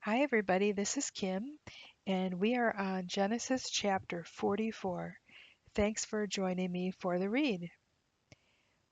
Hi, everybody. This is Kim, and we are on Genesis chapter 44. Thanks for joining me for the read.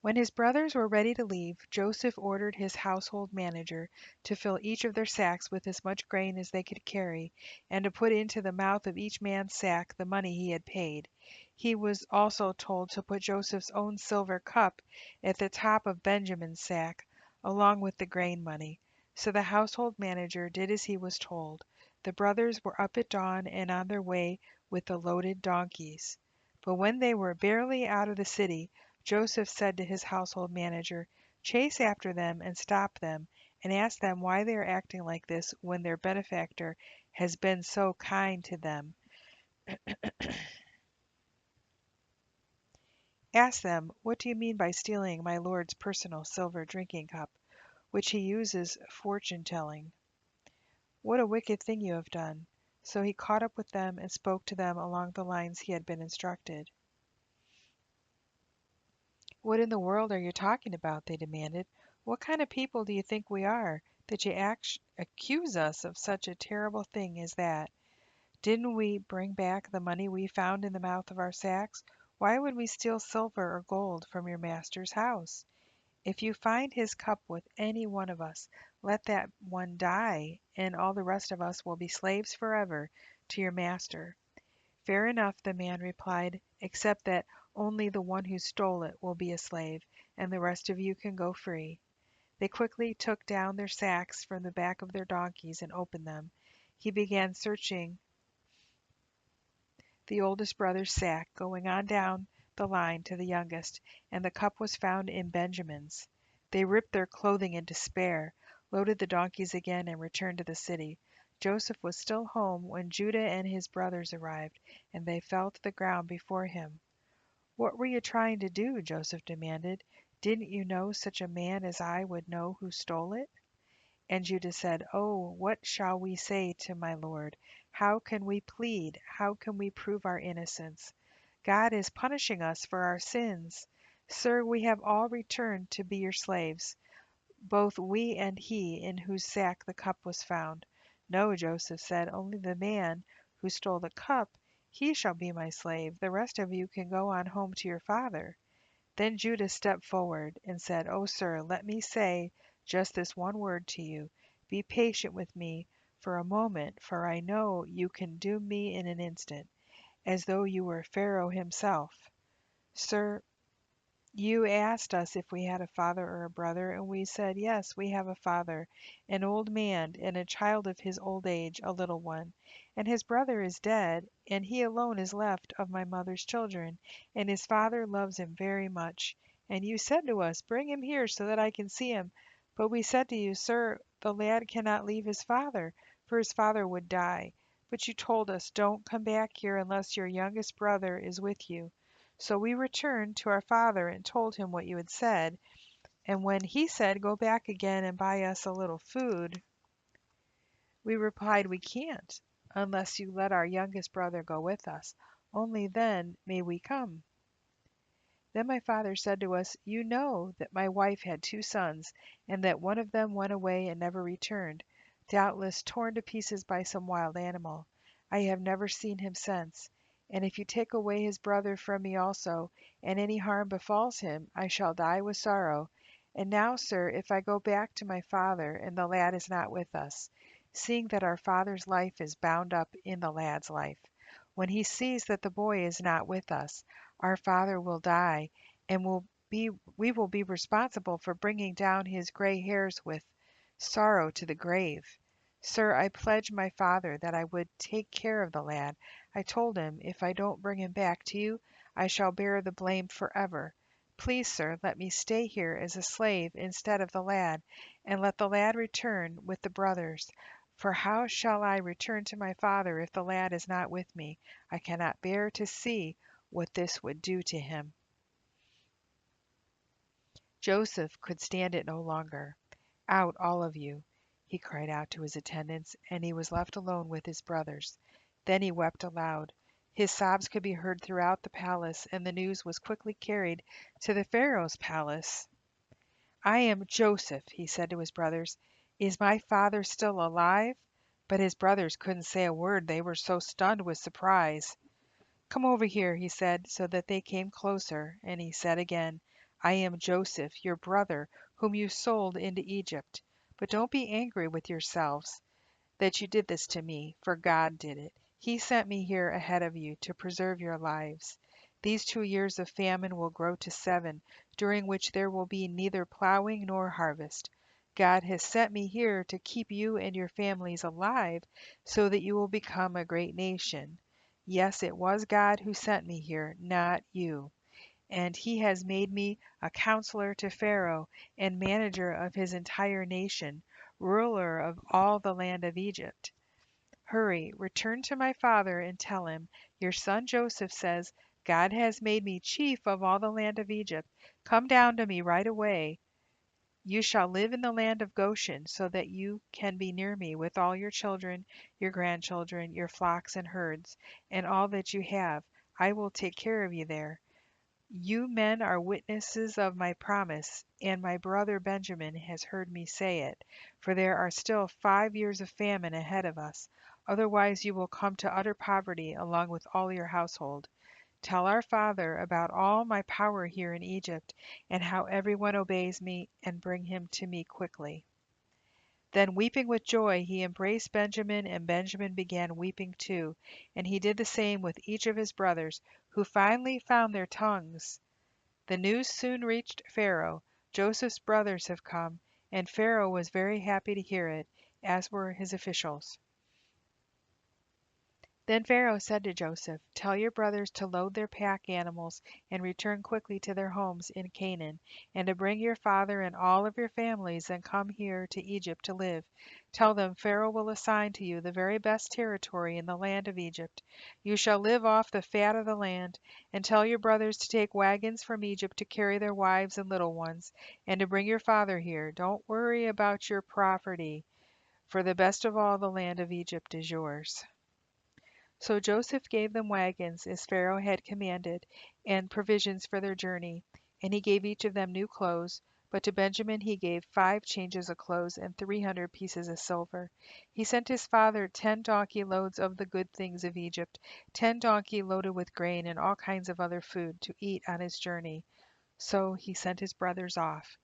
When his brothers were ready to leave, Joseph ordered his household manager to fill each of their sacks with as much grain as they could carry, and to put into the mouth of each man's sack the money he had paid. He was also told to put Joseph's own silver cup at the top of Benjamin's sack, along with the grain money. So the household manager did as he was told. The brothers were up at dawn and on their way with the loaded donkeys. But when they were barely out of the city, Joseph said to his household manager, "Chase after them and stop them, and ask them why they are acting like this when their benefactor has been so kind to them. Ask them, what do you mean by stealing my lord's personal silver drinking cup, which he uses fortune telling? What a wicked thing you have done." So he caught up with them and spoke to them along the lines he had been instructed. "What in the world are you talking about?" they demanded. "What kind of people do you think we are, that you accuse us of such a terrible thing as that? Didn't we bring back the money we found in the mouth of our sacks? Why would we steal silver or gold from your master's house? If you find his cup with any one of us, let that one die, and all the rest of us will be slaves forever to your master." "Fair enough," the man replied, "except that only the one who stole it will be a slave, and the rest of you can go free." They quickly took down their sacks from the back of their donkeys and opened them. He began searching the oldest brother's sack, going on down the line to the youngest, and the cup was found in Benjamin's. They ripped their clothing in despair, loaded the donkeys again, and returned to the city. Joseph was still home when Judah and his brothers arrived, and they fell to the ground before him. "What were you trying to do?" Joseph demanded. "Didn't you know such a man as I would know who stole it?" And Judah said, "Oh, what shall we say to my lord? How can we plead? How can we prove our innocence? God is punishing us for our sins. Sir, we have all returned to be your slaves, both we and he in whose sack the cup was found." "No," Joseph said, "only the man who stole the cup, he shall be my slave. The rest of you can go on home to your father." Then Judah stepped forward and said, "Oh, sir, let me say just this one word to you. Be patient with me for a moment, for I know you can doom me in an instant, as though you were Pharaoh himself. Sir, you asked us if we had a father or a brother, and we said, 'Yes, we have a father, an old man, and a child of his old age, a little one. And his brother is dead, and he alone is left of my mother's children, and his father loves him very much. And you said to us, Bring him here so that I can see him. But we said to you, Sir, the lad cannot leave his father, for his father would die. But you told us, Don't come back here unless your youngest brother is with you.' So we returned to our father and told him what you had said. And when he said, 'Go back again and buy us a little food,' we replied, 'We can't, unless you let our youngest brother go with us. Only then may we come.' Then my father said to us, 'You know that my wife had two sons, and that one of them went away and never returned, doubtless torn to pieces by some wild animal. I have never seen him since. And if you take away his brother from me also, and any harm befalls him, I shall die with sorrow. And now, sir, if I go back to my father, and the lad is not with us, seeing that our father's life is bound up in the lad's life, when he sees that the boy is not with us, our father will die, and we will be responsible for bringing down his gray hairs with sorrow to the grave. Sir, I pledged my father that I would take care of the lad. I told him, if I don't bring him back to you, I shall bear the blame forever. Please, sir, let me stay here as a slave instead of the lad, and let the lad return with the brothers. For how shall I return to my father if the lad is not with me? I cannot bear to see what this would do to him." Joseph could stand it no longer. "Out, all of you!" he cried out to his attendants, and he was left alone with his brothers. Then he wept aloud. His sobs could be heard throughout the palace, and the news was quickly carried to the Pharaoh's palace. "I am Joseph," he said to his brothers. "Is my father still alive?" But his brothers couldn't say a word, they were so stunned with surprise. "Come over here," he said, so that they came closer, and he said again, "I am Joseph, your brother, whom you sold into Egypt. But don't be angry with yourselves that you did this to me, for God did it. He sent me here ahead of you to preserve your lives. These 2 years of famine will grow to 7, during which there will be neither plowing nor harvest. God has sent me here to keep you and your families alive so that you will become a great nation. Yes, it was God who sent me here, not you. And he has made me a counselor to Pharaoh and manager of his entire nation, ruler of all the land of Egypt. Hurry, return to my father and tell him, your son Joseph says, God has made me chief of all the land of Egypt. Come down to me right away. You shall live in the land of Goshen, so that you can be near me with all your children, your grandchildren, your flocks and herds, and all that you have. I will take care of you there. You men are witnesses of my promise, and my brother Benjamin has heard me say it, for there are still 5 years of famine ahead of us. Otherwise you will come to utter poverty along with all your household. Tell our father about all my power here in Egypt, and how everyone obeys me, and bring him to me quickly." Then, weeping with joy, he embraced Benjamin, and Benjamin began weeping too, and he did the same with each of his brothers, who finally found their tongues. The news soon reached Pharaoh. "Joseph's brothers have come," and Pharaoh was very happy to hear it, as were his officials. Then Pharaoh said to Joseph, "Tell your brothers to load their pack animals and return quickly to their homes in Canaan, and to bring your father and all of your families and come here to Egypt to live. Tell them Pharaoh will assign to you the very best territory in the land of Egypt. You shall live off the fat of the land, and tell your brothers to take wagons from Egypt to carry their wives and little ones, and to bring your father here. Don't worry about your property, for the best of all the land of Egypt is yours." So Joseph gave them wagons, as Pharaoh had commanded, and provisions for their journey, and he gave each of them new clothes. But to Benjamin he gave 5 changes of clothes and 300 pieces of silver. He sent his father 10 donkey loads of the good things of Egypt, 10 donkeys loaded with grain and all kinds of other food to eat on his journey. So he sent his brothers off.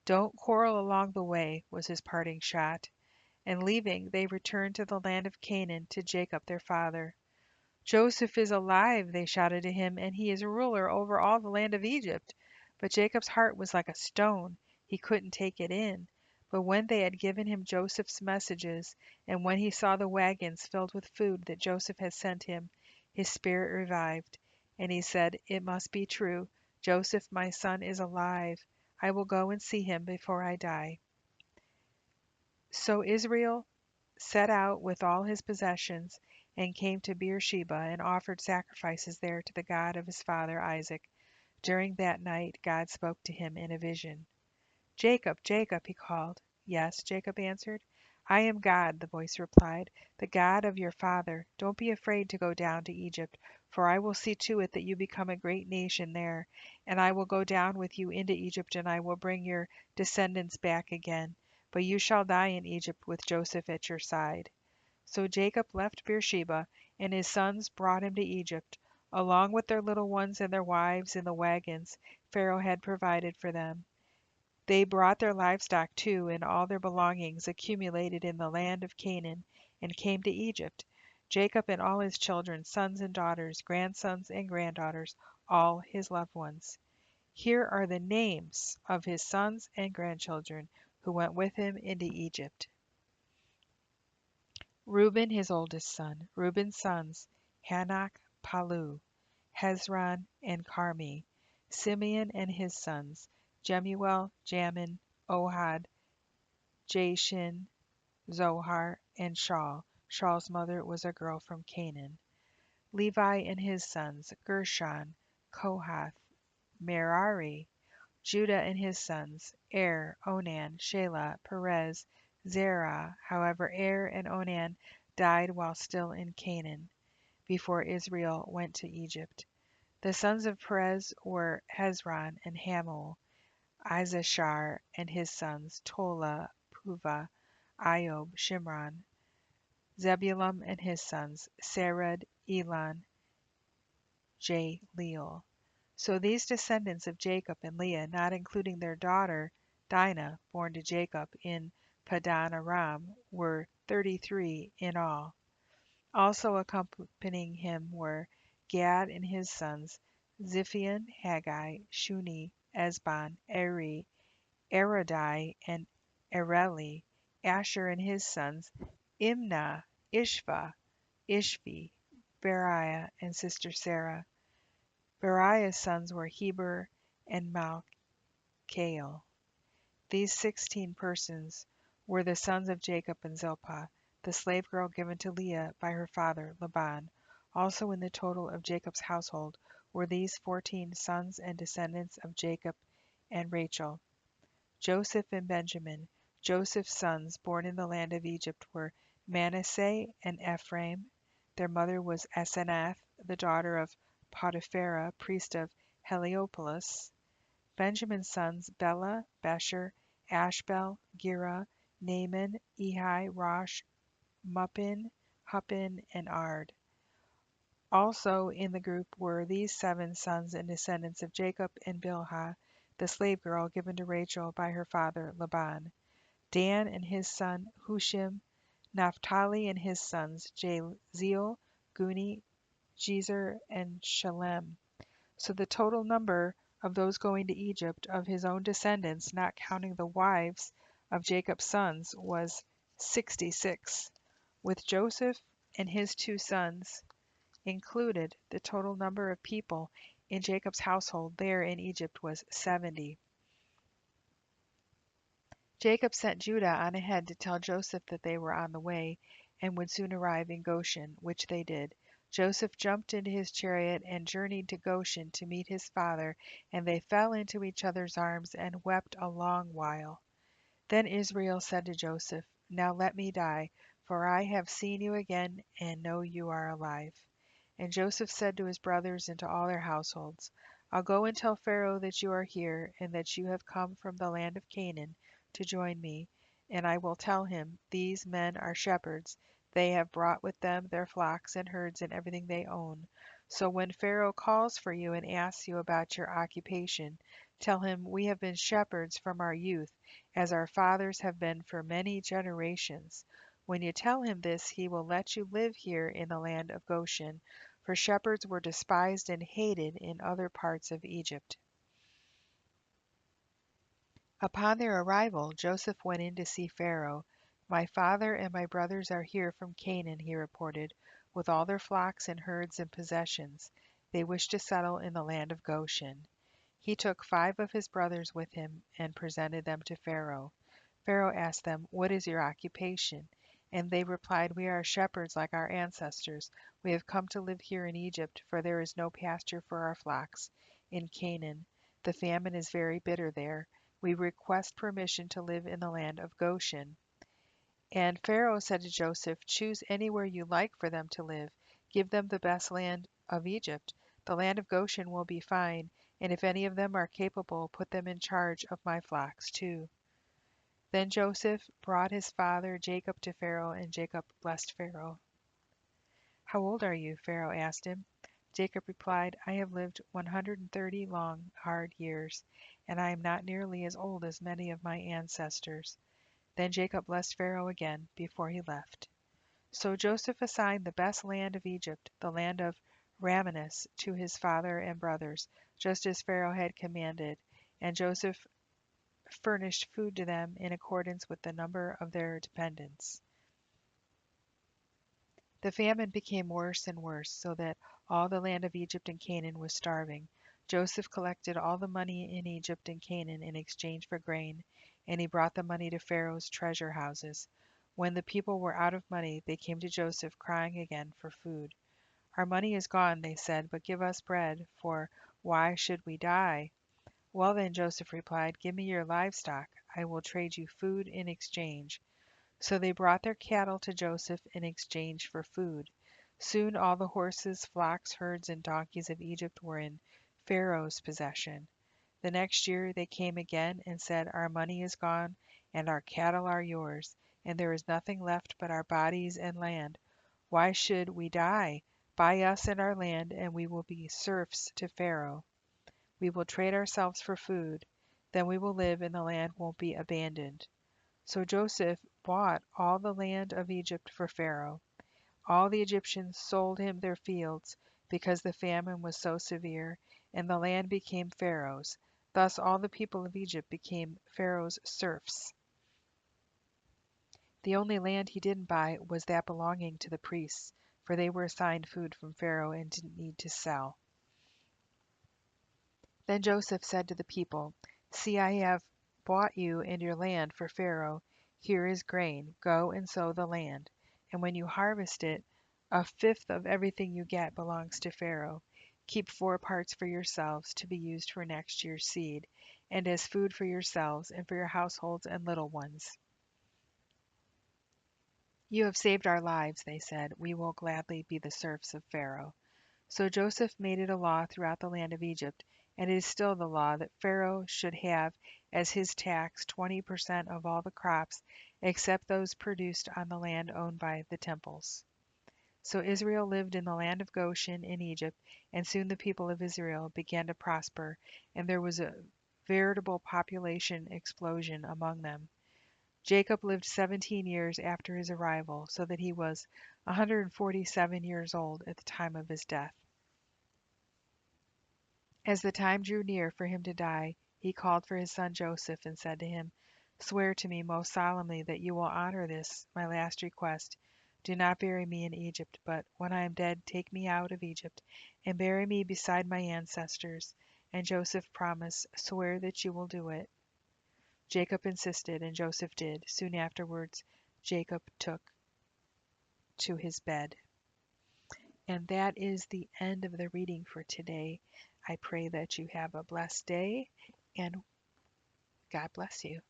"Don't quarrel along the way," was his parting shot. And leaving, they returned to the land of Canaan to Jacob their father. "Joseph is alive," they shouted to him, "and he is ruler over all the land of Egypt." But Jacob's heart was like a stone. He couldn't take it in. But when they had given him Joseph's messages, and when he saw the wagons filled with food that Joseph had sent him, his spirit revived, and he said, "It must be true. Joseph, my son, is alive. I will go and see him before I die." So Israel set out with all his possessions, and came to Beersheba, and offered sacrifices there to the God of his father Isaac. During that night God spoke to him in a vision. "Jacob, Jacob," he called. "Yes," Jacob answered. "I am God," the voice replied, "the God of your father. Don't be afraid to go down to Egypt, for I will see to it that you become a great nation there. And I will go down with you into Egypt, and I will bring your descendants back again. But you shall die in Egypt with Joseph at your side." So Jacob left Beersheba, and his sons brought him to Egypt, along with their little ones and their wives in the wagons Pharaoh had provided for them. They brought their livestock too, and all their belongings accumulated in the land of Canaan, and came to Egypt. Jacob and all his children, sons and daughters, grandsons and granddaughters, all his loved ones. Here are the names of his sons and grandchildren who went with him into Egypt. Reuben, his oldest son. Reuben's sons: Hanok, Palu, Hezron, and Carmi. Simeon and his sons: Jemuel, Jamin, Ohad, Jashin, Zohar, and Shaul. Shaul's mother was a girl from Canaan. Levi and his sons: Gershon, Kohath, Merari. Judah and his sons: Er, Onan, Shelah, Perez, Zerah. However, Er and Onan died while still in Canaan, before Israel went to Egypt. The sons of Perez were Hezron and Hamul. Izashar and his sons: Tola, Puva, Iob, Shimron. Zebulun and his sons, Sered, Elon, Jahleel. So these descendants of Jacob and Leah, not including their daughter Dinah, born to Jacob in Padan Aram, were 33 in all. Also accompanying him were Gad and his sons, Ziphion, Haggai, Shuni, Esbon, Eri, Erodai, and Ereli, Asher and his sons, Imnah, Ishva, Ishvi, Beriah, and sister Sarah. Beriah's sons were Heber and Malchiel. These 16 persons were the sons of Jacob and Zilpah, the slave girl given to Leah by her father Laban. Also in the total of Jacob's household were these 14 sons and descendants of Jacob and Rachel. Joseph and Benjamin. Joseph's sons, born in the land of Egypt, were Manasseh and Ephraim. Their mother was Asenath, the daughter of Potipherah, priest of Heliopolis. Benjamin's sons, Bela, Besher, Ashbel, Gera, Naaman, Ehi, Rosh, Muppin, Huppin, and Ard. Also in the group were these 7 sons and descendants of Jacob and Bilhah, the slave girl given to Rachel by her father Laban. Dan and his son Hushim, Naphtali and his sons Jaziel, Guni, Jezer, and Shalem. So the total number of those going to Egypt of his own descendants, not counting the wives of Jacob's sons, was 66. With Joseph and his 2 sons included, the total number of people in Jacob's household there in Egypt was 70. Jacob sent Judah on ahead to tell Joseph that they were on the way and would soon arrive in Goshen, which they did. Joseph jumped into his chariot and journeyed to Goshen to meet his father, and they fell into each other's arms and wept a long while. Then Israel said to Joseph, "Now let me die, for I have seen you again and know you are alive." And Joseph said to his brothers and to all their households, "I'll go and tell Pharaoh that you are here, and that you have come from the land of Canaan to join me. And I will tell him, these men are shepherds. They have brought with them their flocks and herds and everything they own. So when Pharaoh calls for you and asks you about your occupation, tell him, we have been shepherds from our youth, as our fathers have been for many generations. When you tell him this, he will let you live here in the land of Goshen, for shepherds were despised and hated in other parts of Egypt." Upon their arrival, Joseph went in to see Pharaoh. "My father and my brothers are here from Canaan," he reported, "with all their flocks and herds and possessions. They wish to settle in the land of Goshen." He took 5 of his brothers with him and presented them to Pharaoh. Pharaoh asked them, "What is your occupation?" And they replied, "We are shepherds like our ancestors. We have come to live here in Egypt, for there is no pasture for our flocks in Canaan. The famine is very bitter there. We request permission to live in the land of Goshen." And Pharaoh said to Joseph, "Choose anywhere you like for them to live. Give them the best land of Egypt. The land of Goshen will be fine, and if any of them are capable, put them in charge of my flocks too." Then Joseph brought his father Jacob to Pharaoh, and Jacob blessed Pharaoh. "How old are you?" Pharaoh asked him. Jacob replied, "I have lived 130 long, hard years, and I am not nearly as old as many of my ancestors." Then Jacob blessed Pharaoh again before he left. So Joseph assigned the best land of Egypt, the land of Rameses, to his father and brothers, just as Pharaoh had commanded, and Joseph furnished food to them in accordance with the number of their dependents. The famine became worse and worse, so that all the land of Egypt and Canaan was starving. Joseph collected all the money in Egypt and Canaan in exchange for grain, and he brought the money to Pharaoh's treasure houses. When the people were out of money, they came to Joseph crying again for food. "Our money is gone," they said, "but give us bread, for why should we die?" "Well then," Joseph replied, "give me your livestock. I will trade you food in exchange." So they brought their cattle to Joseph in exchange for food. Soon all the horses, flocks, herds, and donkeys of Egypt were in Pharaoh's possession. The next year they came again and said, "Our money is gone, and our cattle are yours." and there is nothing left but our bodies and land. Why should we die? Buy us and our land, and we will be serfs to Pharaoh. We will trade ourselves for food. Then we will live, and the land won't be abandoned." So Joseph bought all the land of Egypt for Pharaoh. All the Egyptians sold him their fields, because the famine was so severe, and the land became Pharaoh's. Thus all the people of Egypt became Pharaoh's serfs. The only land he didn't buy was that belonging to the priests, for they were assigned food from Pharaoh and didn't need to sell. Then Joseph said to the people, "See, I have bought you and your land for Pharaoh. Here is grain. Go and sow the land. And when you harvest it, a fifth of everything you get belongs to Pharaoh. Keep 4 parts for yourselves to be used for next year's seed, and as food for yourselves and for your households and little ones." "You have saved our lives," they said. "We will gladly be the serfs of Pharaoh." So Joseph made it a law throughout the land of Egypt, and it is still the law, that Pharaoh should have as his tax 20% of all the crops, except those produced on the land owned by the temples. So Israel lived in the land of Goshen in Egypt, and soon the people of Israel began to prosper, and there was a veritable population explosion among them. Jacob lived 17 years after his arrival, so that he was 147 years old at the time of his death. As the time drew near for him to die, he called for his son Joseph and said to him, "Swear to me most solemnly that you will honor this, my last request. Do not bury me in Egypt, but when I am dead, take me out of Egypt and bury me beside my ancestors." And Joseph promised, "Swear that you will do it." Jacob insisted, and Joseph did. Soon afterwards, Jacob took to his bed. And that is the end of the reading for today. I pray that you have a blessed day, and God bless you.